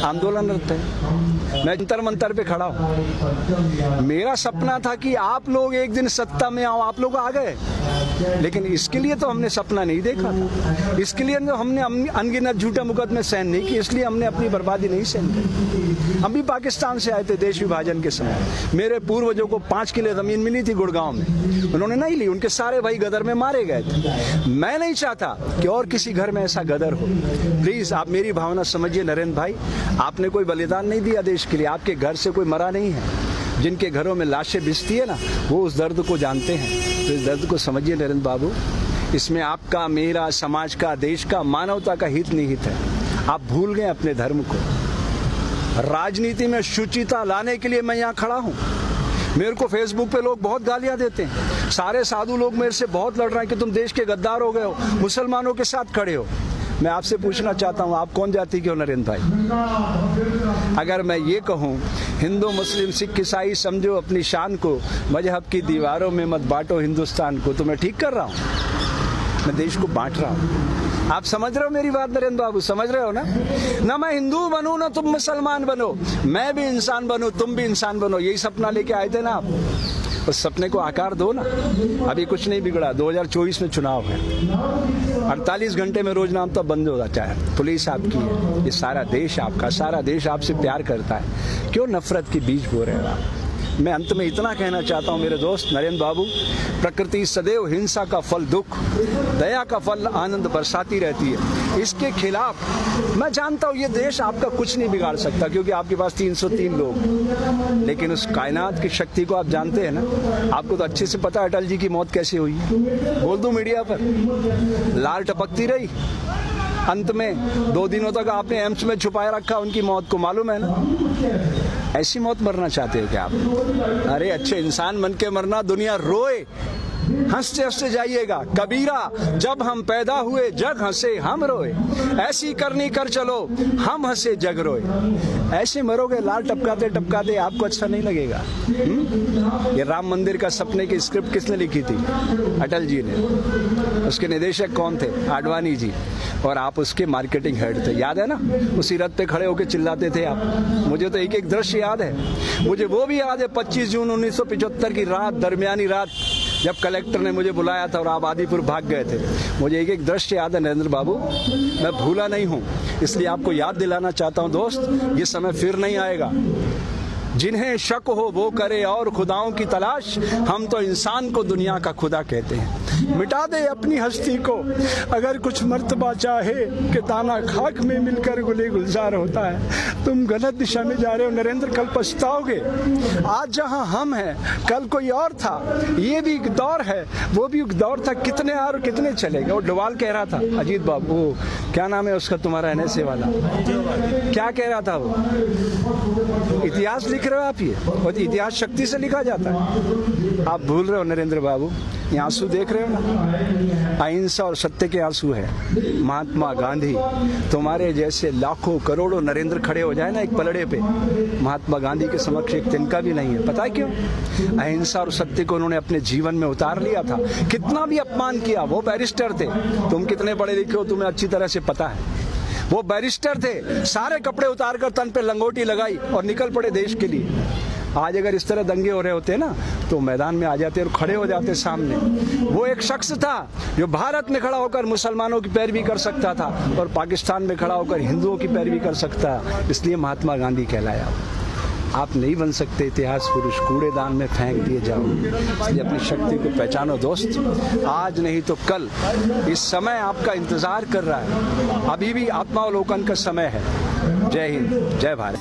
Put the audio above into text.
आंदोलनरत है। मैं जंतर मंतर पे खड़ा हूँ। मेरा सपना था कि आप लोग एक दिन सत्ता में आओ, आप लोग आ गए, लेकिन इसके लिए तो हमने सपना नहीं देखा था। इसके लिए तो हमने अनगिनत झूठे मुकदमे सहन नहीं किए, इसलिए हमने अपनी बर्बादी नहीं सहन की। हम भी पाकिस्तान से आए थे देश विभाजन के समय। मेरे पूर्वजों को 5 किले जमीन मिली थी गुड़गांव में, उन्होंने नहीं ली, उनके सारे भाई गदर में मारे गए थे। मैं नहीं चाहता कि और किसी घर में ऐसा गदर हो। प्लीज आप मेरी भावना समझिए नरेंद्र भाई, आपने कोई बलिदान नहीं दिया देश के लिए, आपके घर से कोई मरा नहीं है। जिनके घरों में लाशें बिछती है ना, वो उस दर्द को जानते हैं। तो इस दर्द को समझिए नरेंद्र बाबू, इसमें आपका, मेरा, समाज का, देश का, मानवता का हित निहित है। आप भूल गए अपने धर्म को। राजनीति में शुचिता लाने के लिए मैं यहाँ खड़ा हूँ। मेरे को फेसबुक पे लोग बहुत गालियां देते हैं, सारे साधु लोग मेरे से बहुत लड़ रहे हैं कि तुम देश के गद्दार हो गए हो, मुसलमानों के साथ खड़े हो। मैं आपसे पूछना चाहता हूँ, आप कौन जाति के हो नरेंद्र भाई? अगर मैं ये कहूँ हिंदू मुस्लिम सिख ईसाई समझो अपनी शान को, मजहब की दीवारों में मत बांटो हिंदुस्तान को, तो मैं ठीक कर रहा हूँ? मैं देश को बांट रहा हूँ। आप समझ रहे हो मेरी बात नरेंद्र बाबू? समझ रहे हो ना? ना मैं हिंदू बनूं ना तुम मुसलमान बनो, मैं भी इंसान बनूं तुम भी इंसान बनो। यही सपना लेके आए थे ना आप, उस सपने को आकार दो ना। अभी कुछ नहीं बिगड़ा, 2024 में चुनाव है, 48 घंटे में रोज नाम तो बंद हो जाता है। पुलिस आपकी है, ये सारा देश आपका, सारा देश आपसे प्यार करता है। क्यों नफरत के बीज बो रहे हो आप? मैं अंत में इतना कहना चाहता हूँ मेरे दोस्त नरेंद्र बाबू, प्रकृति सदैव हिंसा का फल दुख, दया का फल आनंद बरसाती रहती है। इसके खिलाफ मैं जानता हूँ ये देश आपका कुछ नहीं बिगाड़ सकता, क्योंकि आपके पास 303 लोग, लेकिन उस कायनात की शक्ति को आप जानते हैं ना। आपको तो अच्छे से पता है अटल जी की मौत कैसे हुई। बोल दूं मीडिया पर, लाल टपकती रही, अंत में 2 दिनों तक आपने एम्स में छुपाए रखा उनकी मौत को, मालूम है ना? ऐसी मौत मरना चाहते हो क्या आप? अरे अच्छे इंसान बन के मरना, दुनिया रोए, हंसते हंसते जाइएगा। कबीरा जब हम पैदा हुए जग हंसे हम रोए, ऐसी करनी कर चलो हम हंसे जग रोए। ऐसे मरोगे लाल टपकाते टपकाते, आपको अच्छा नहीं लगेगा। ये राम मंदिर का सपने की स्क्रिप्ट किसने लिखी थी? अटल जी ने। उसके निदेशक कौन थे? आडवाणी जी। और आप उसके मार्केटिंग हेड थे, याद है ना? उसी रथ पे खड़े होकर चिल्लाते थे आप। मुझे तो एक एक दृश्य याद है। मुझे वो भी याद है 25 जून 1975 की रात, दरमियानी रात, जब कलेक्टर ने मुझे बुलाया था और आप आदिपुर भाग गए थे। मुझे एक एक दृश्य याद है नरेंद्र बाबू, मैं भूला नहीं हूँ। इसलिए आपको याद दिलाना चाहता हूँ दोस्त, ये समय फिर नहीं आएगा। जिन्हें शक हो वो करे और खुदाओं की तलाश, हम तो इंसान को दुनिया का खुदा कहते हैं। मिटा दे अपनी हस्ती को अगर कुछ मर्तबा चाहे, कि दाना खाक में मिलकर गुले गुलजार होता है। तुम गलत दिशा में जा रहे हो नरेंद्र, कल पछताओगे। आज जहां हम हैं कल कोई और था। ये भी एक दौर है, वो भी एक दौर था, कितने और कितने चलेगा। वो डोवाल कह रहा था, अजीत बाबू, वो क्या नाम है उसका तुम्हारा NSA वाला, क्या कह रहा था वो? इतिहास लिख रहे हो आप, ये और इतिहास शक्ति से लिखा जाता है। आप भूल रहे हो नरेंद्र बाबू। ये आंसू देख रहे हो ना, अहिंसा और सत्य के आंसू है। महात्मा गांधी, तुम्हारे जैसे लाखों करोड़ों नरेंद्र खड़े हो जाए ना एक पलड़े पे, महात्मा गांधी के समक्ष एक तिनका भी नहीं है। पता है क्यों? अहिंसा और सत्य को उन्होंने अपने जीवन में उतार लिया था। कितना भी अपमान किया, वो बैरिस्टर थे। तुम कितने पढ़े लिखे हो तुम्हें अच्छी तरह से पता है। वो बैरिस्टर थे, सारे कपड़े उतार कर तन पे लंगोटी लगाई और निकल पड़े देश के लिए। आज अगर इस तरह दंगे हो रहे होते ना, तो मैदान में आ जाते और खड़े हो जाते सामने। वो एक शख्स था जो भारत में खड़ा होकर मुसलमानों की पैरवी कर सकता था और पाकिस्तान में खड़ा होकर हिंदुओं की पैरवी कर सकता, इसलिए महात्मा गांधी कहलाया। आप नहीं बन सकते इतिहास पुरुष, कूड़ेदान में फेंक दिए जाओ। इसलिए अपनी शक्ति को पहचानो दोस्त, आज नहीं तो कल। इस समय आपका इंतजार कर रहा है, अभी भी आत्मावलोकन का समय है। जय हिंद, जय भारत।